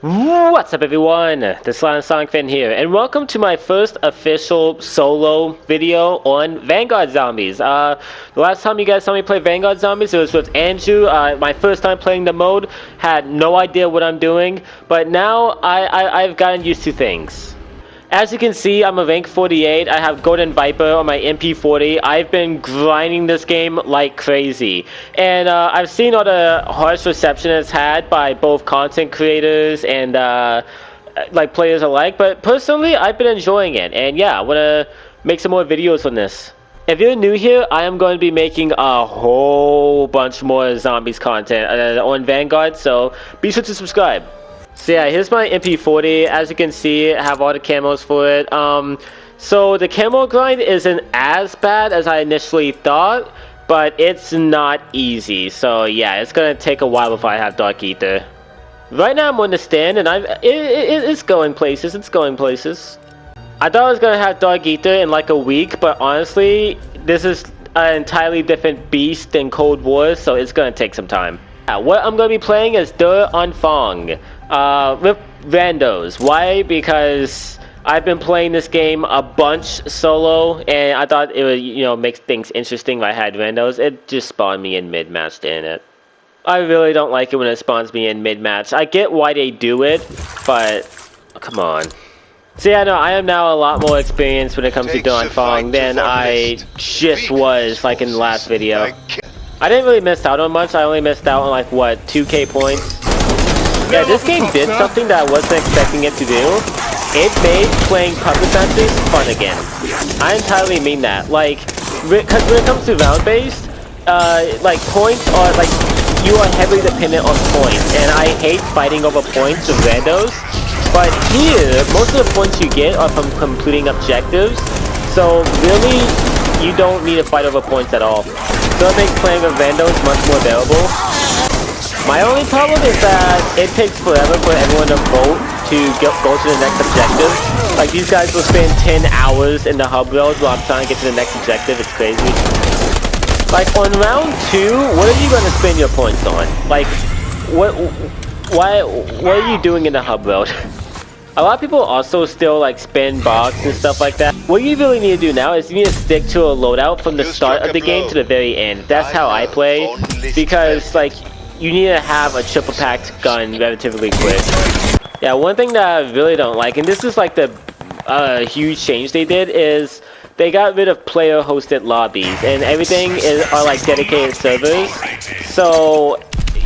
What's up everyone, this is Sonic Fan here, and welcome to my first official solo video on Vanguard Zombies. The last time you guys saw me play Vanguard Zombies, it was with Andrew. My first time playing the mode, had no idea what I'm doing, but now I've gotten used to things. As you can see, I'm a rank 48, I have Golden Viper on my MP40, I've been grinding this game like crazy. And I've seen all the harsh reception it's had by both content creators and like players alike, but personally, I've been enjoying it. And yeah, I want to make some more videos on this. If you're new here, I am going to be making a whole bunch more zombies content on Vanguard, so be sure to subscribe. So yeah, here's my MP40. As you can see, I have all the camos for it. So the camo grind isn't as bad as I initially thought, but it's not easy. So yeah, it's gonna take a while before I have Dark Ether. Right now I'm on the stand, and it's going places. It's going places. I thought I was gonna have Dark Ether in like a week, but honestly, this is an entirely different beast than Cold War, so it's gonna take some time. What I'm gonna be playing is Agonizing. With randos. Why? Because I've been playing this game a bunch solo, and I thought it would, make things interesting if I had randos. It just spawned me in mid-match, didn't it? I really don't like it when it spawns me in mid-match. I get why they do it, but come on. So yeah, no, I am now a lot more experienced when it comes to Agonizing than I just was like in the last video. I didn't really miss out on much. I only missed out on like what, 2k points. Yeah, this game did something that I wasn't expecting it to do. It made playing puppet matches fun again. I entirely mean that. Like, because when it comes to round-based, like points are like, you are heavily dependent on points, and I hate fighting over points with randos. But here, most of the points you get are from completing objectives, so really, you don't need to fight over points at all. So it makes playing with randos much more bearable. My only problem is that it takes forever for everyone to vote to go to the next objective. Like, these guys will spend 10 hours in the hub world while I'm trying to get to the next objective. It's crazy. Like, on round 2, what are you going to spend your points on? Like, what are you doing in the hub world? A lot of people also still like spin box and stuff like that. What you really need to do now is you need to stick to a loadout from the start of the game to the very end. That's how I play, because like, you need to have a triple packed gun relatively quick. Yeah, one thing that I really don't like, and this is like the huge change they did, is they got rid of player hosted lobbies, and everything are like dedicated servers. So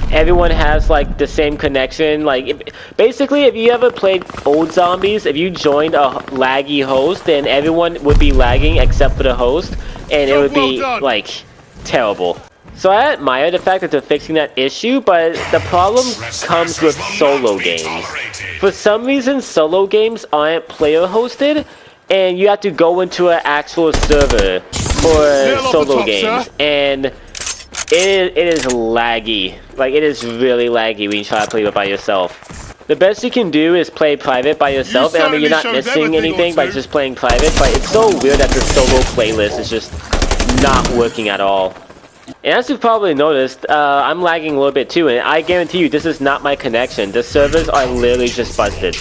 everyone has like the same connection. Like, basically, if you ever played old zombies, if you joined a laggy host, then everyone would be lagging except for the host, and it would be like terrible. So I admire the fact that they're fixing that issue, but the problem comes with solo games. For some reason, solo games aren't player hosted, and you have to go into an actual server for solo games, and it is laggy. Like, it is really laggy when you try to play it by yourself. The best you can do is play private by yourself, and I mean, you're not missing anything by just playing private, but it's so weird that the solo playlist is just not working at all. And as you've probably noticed, I'm lagging a little bit too, and I guarantee you this is not my connection. The servers are literally just busted.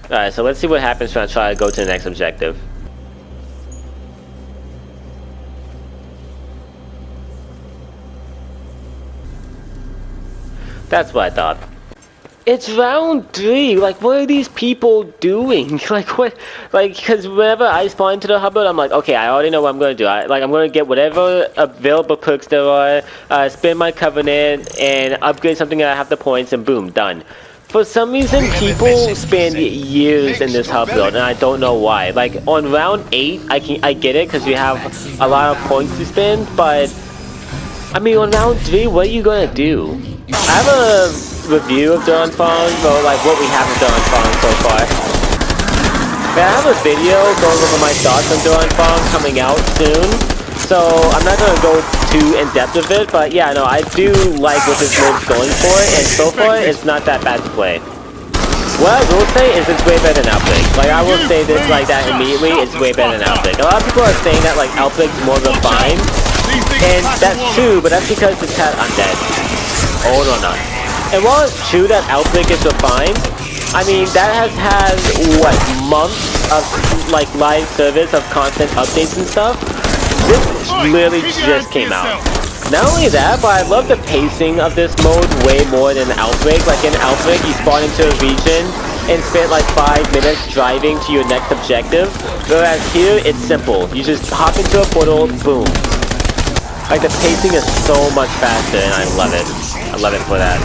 Alright, so let's see what happens when I try to go to the next objective. That's what I thought. It's round 3, like, what are these people doing? Like, what, like, because whenever I spawn into the hub, I'm like, okay, I already know what I'm going to do. I'm going to get whatever available perks there are, spin my covenant, and upgrade something that I have the points, and boom, done. For some reason, people spend years in this hub build, and I don't know why. Like, on round 8, I get it, because you have a lot of points to spend, but, I mean, on round 3, what are you going to do? I have a review of Agonizing, or like what we have of Agonizing so far. But I have a video going over my thoughts on Agonizing coming out soon, so I'm not going to go too in depth with it, but yeah, no, I do like what this mode's going for, and so far it's not that bad to play. What I will say is it's way better than Outbreak. Like, I will say this like that immediately, it's way better than Outbreak. A lot of people are saying that like Outbreak's more refined, and that's true, but that's because it's had undead. Hold on. And while it's true that Outbreak is refined, I mean, that has had, what, months of, like, live service of constant updates and stuff? This literally just came out. Not only that, but I love the pacing of this mode way more than Outbreak. Like, in Outbreak, you spawn into a region and spend, like, 5 minutes driving to your next objective. Whereas here, it's simple. You just hop into a portal, boom. Like, the pacing is so much faster, and I love it. I love it for that.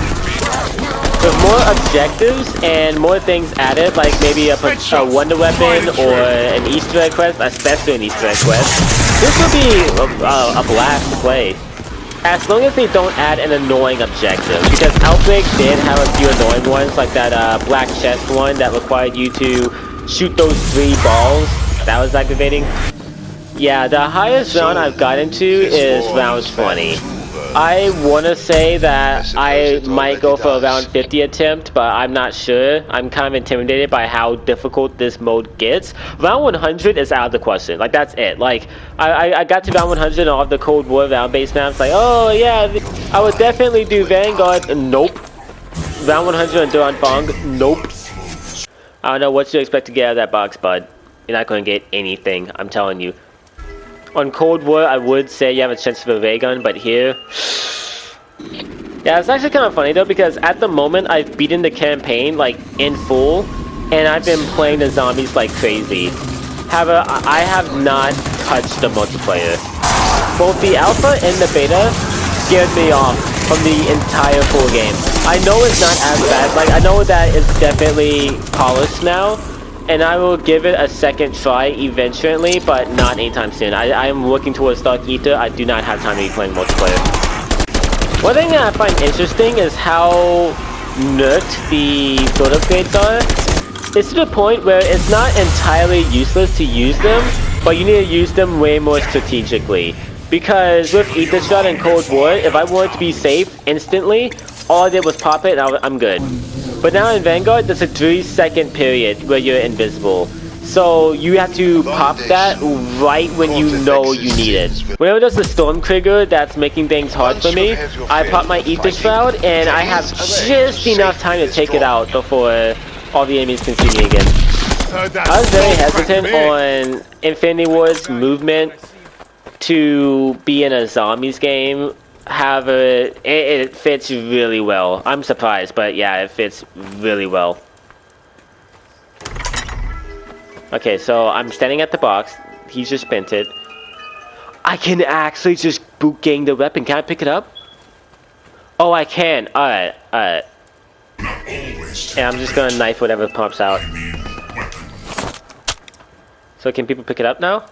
With more objectives and more things added, like maybe a wonder weapon or an Easter egg quest, especially an Easter egg quest, this would be a blast to play. As long as they don't add an annoying objective, because Outbreak did have a few annoying ones, like that black chest one that required you to shoot those 3 balls. That was aggravating. Yeah, the highest round I've gotten to is round 20. I want to say that I might go for a round 50 attempt, but I'm not sure. I'm kind of intimidated by how difficult this mode gets. Round 100 is out of the question. Like, that's it. Like, I got to round 100 on all of the Cold War round-based maps. Like, oh, yeah, I would definitely do Vanguard. Nope. Round 100 on Duran Fong. Nope. I don't know what you expect to get out of that box, bud. You're not going to get anything, I'm telling you. On Cold War, I would say you have a chance of a ray gun, but here... Yeah, it's actually kind of funny though, because at the moment, I've beaten the campaign, like, in full, and I've been playing the zombies like crazy. However, I have not touched the multiplayer. Both the alpha and the beta scared me off from the entire full game. I know it's not as bad, like, I know that it's definitely polished now, and I will give it a second try eventually, but not anytime soon. I am working towards Dark Ether. I do not have time to be playing multiplayer. One thing that I find interesting is how nerfed the build upgrades are. It's to the point where it's not entirely useless to use them, but you need to use them way more strategically. Because with Ether Shot and Cold War, if I wanted to be safe instantly, all I did was pop it and I'm good. But now in Vanguard, there's a 3-second period where you're invisible. So you have to pop that right when you know you need it. Whenever there's a storm trigger that's making things hard for me, I pop my Ether Shroud and I have just enough time to take it out before all the enemies can see me again. I was very hesitant on Infinity Ward's movement to be in a zombies game. However, it fits really well. I'm surprised, but yeah, it fits really well. Okay, so I'm standing at the box. He's just spent it. I can actually just boot gang the weapon. Can I pick it up? Oh, I can. Alright, alright. And I'm just gonna knife whatever pops out. So can people pick it up now?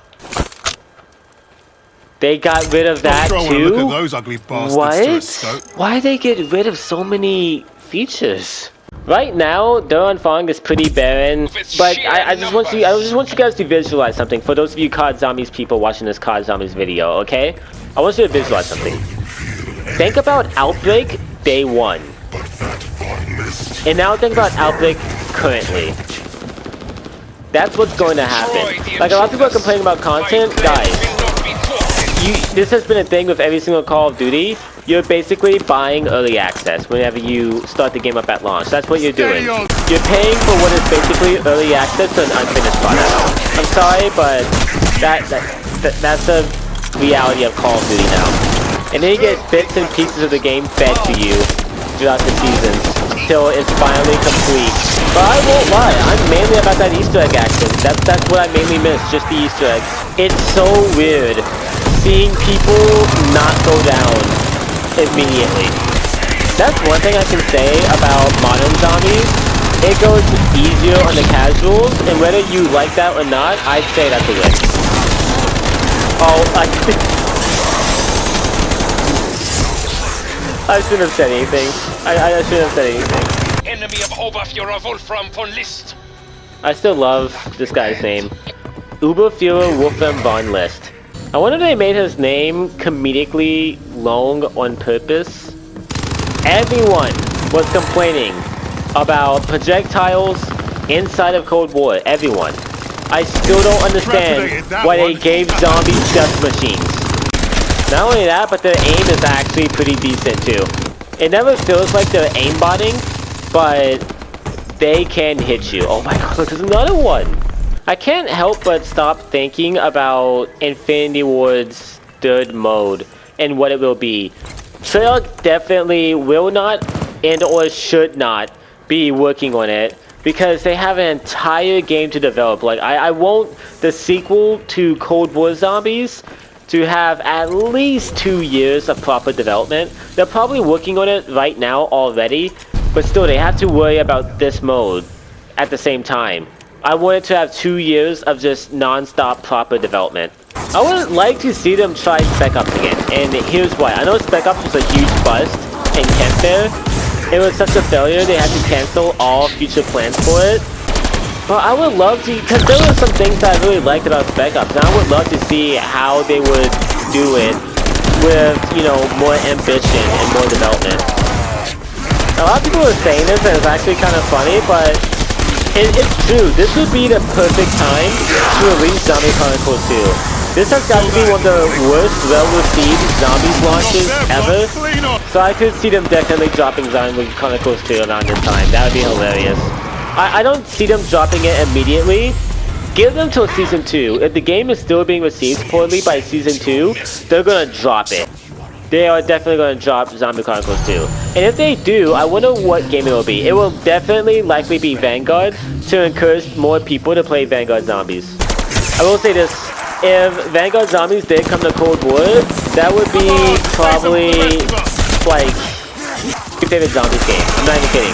They got rid of that too? Look at those ugly bastards. What? Why did they get rid of so many features? Right now, Duran Fong is pretty barren, but I just want you guys to visualize something. For those of you COD Zombies people watching this COD Zombies video, okay? I want you to visualize something. Think about Outbreak Day 1. And now think about Outbreak currently. That's what's going to happen. Like, a lot of people are complaining about content. Guys, this has been a thing with every single Call of Duty. You're basically buying early access whenever you start the game up at launch. That's what you're doing. You're paying for what is basically early access to an unfinished product. I'm sorry, but that's the reality of Call of Duty now. And then you get bits and pieces of the game fed to you throughout the seasons until it's finally complete. But I won't lie, I'm mainly about that Easter egg action. That's what I mainly miss, just the Easter egg. It's so weird seeing people not go down immediately. That's one thing I can say about modern zombies. It goes easier on the casuals, and whether you like that or not, I'd say that's a win. Oh, I shouldn't have said anything. I shouldn't have said anything. Enemy of Oberführer Wolfram von List. I still love this guy's name. Oberführer Wolfram von List. I wonder if they made his name comedically long on purpose. Everyone was complaining about projectiles inside of Cold War. Everyone. I still don't understand why they gave zombies just machines. Not only that, but their aim is actually pretty decent too. It never feels like they're aimbotting, but they can hit you. Oh my god, look, there's another one! I can't help but stop thinking about Infinity Ward's third mode and what it will be. Treyarch definitely will not and or should not be working on it because they have an entire game to develop. Like, I want the sequel to Cold War Zombies to have at least 2 years of proper development. They're probably working on it right now already, but still they have to worry about this mode at the same time. I wanted to have 2 years of just non-stop proper development. I would like to see them try Spec Ops again, and here's why. I know Spec Ops was a huge bust in Kent there. It was such a failure they had to cancel all future plans for it. But I would love to, because there were some things that I really liked about Spec Ops, and I would love to see how they would do it with, you know, more ambition and more development. A lot of people are saying this, and it's actually kind of funny, but it's true. This would be the perfect time to release Zombie Chronicles 2. This has got to be one of the worst well-received Zombies launches ever. So I could see them definitely dropping Zombie Chronicles 2 around this time. That would be hilarious. I don't see them dropping it immediately. Give them till Season 2. If the game is still being received poorly by Season 2, they're gonna drop it. They are definitely going to drop Zombie Chronicles 2. And if they do, I wonder what game it will be. It will definitely likely be Vanguard to encourage more people to play Vanguard Zombies. I will say this, if Vanguard Zombies did come to Cold War, that would be probably like my favorite Zombies game. I'm not even kidding.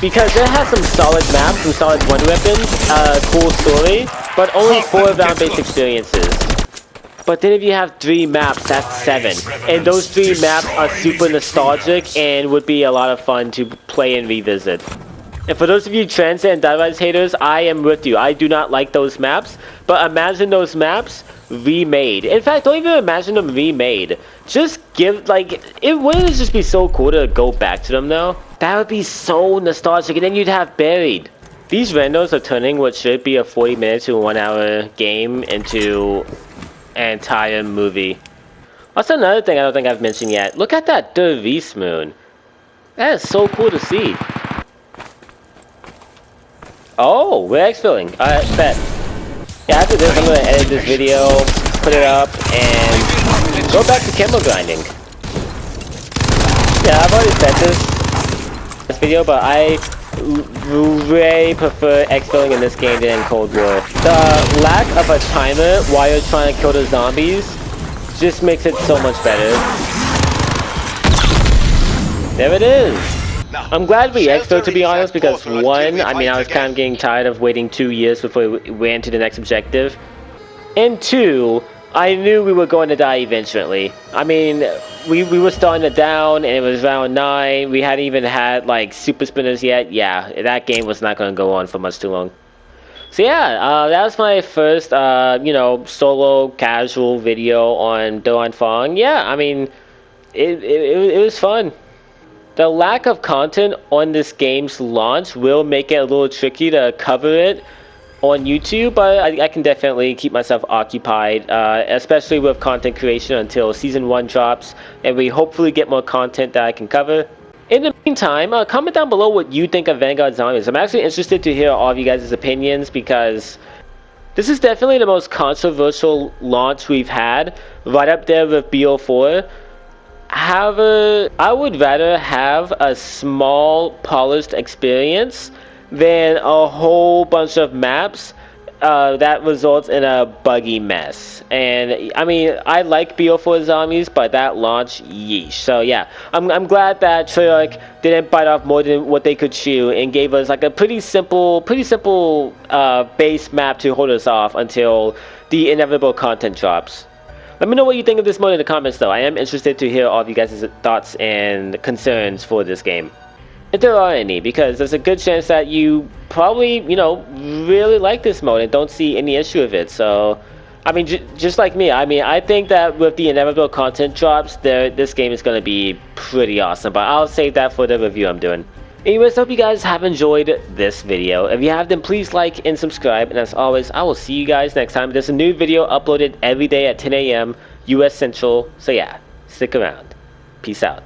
Because it has some solid maps, some solid wonder weapons, cool story, but only 4 round-based experiences. But then if you have 3 maps, that's 7. And those 3 maps are super nostalgic and would be a lot of fun to play and revisit. And for those of you Trans and Die-Rise haters, I am with you. I do not like those maps, but imagine those maps remade. In fact, don't even imagine them remade. Just give, like, wouldn't it just be so cool to go back to them though? That would be so nostalgic, and then you'd have Buried. These randos are turning what should be a 40-minute to 1-hour game into an entire movie. Also, another thing I don't think I've mentioned yet. Look at that Der Beast moon. That is so cool to see. Oh, we're exfilling. Alright, bet. Yeah, after this, I'm gonna edit this video, put it up, and go back to camo grinding. Yeah, I've already said this video, but I way prefer exfilling in this game than in Cold War. The lack of a timer while you're trying to kill the zombies just makes it so much better. There it is! I'm glad we exfilled, to be honest, because 1, I mean, I was kind of getting tired of waiting 2 years before we went to the next objective. And 2, I knew we were going to die eventually. I mean, we were starting to down, and it was round 9. We hadn't even had, like, super spinners yet. Yeah, that game was not going to go on for much too long. So yeah, that was my first, you know, solo casual video on Do Fong. Yeah, I mean, it was fun. The lack of content on this game's launch will make it a little tricky to cover it on YouTube, but I can definitely keep myself occupied, especially with content creation until Season 1 drops, and we hopefully get more content that I can cover. In the meantime, comment down below what you think of Vanguard Zombies. I'm actually interested to hear all of you guys' opinions, because this is definitely the most controversial launch we've had, right up there with BO4. However, I would rather have a small, polished experience than a whole bunch of maps that results in a buggy mess. And I mean, I like BO4 Zombies, but that launch, yeesh. So yeah, I'm glad that Treyarch didn't bite off more than what they could chew and gave us like a pretty simple base map to hold us off until the inevitable content drops. Let me know what you think of this mode in the comments though. I am interested to hear all of you guys' thoughts and concerns for this game, if there are any, because there's a good chance that you probably, you know, really like this mode and don't see any issue with it. So, I mean, just like me, I mean, I think that with the inevitable content drops, this game is going to be pretty awesome, but I'll save that for the review I'm doing. Anyways, hope you guys have enjoyed this video. If you have, then please like and subscribe, and as always, I will see you guys next time. There's a new video uploaded every day at 10 AM US Central, so yeah, stick around. Peace out.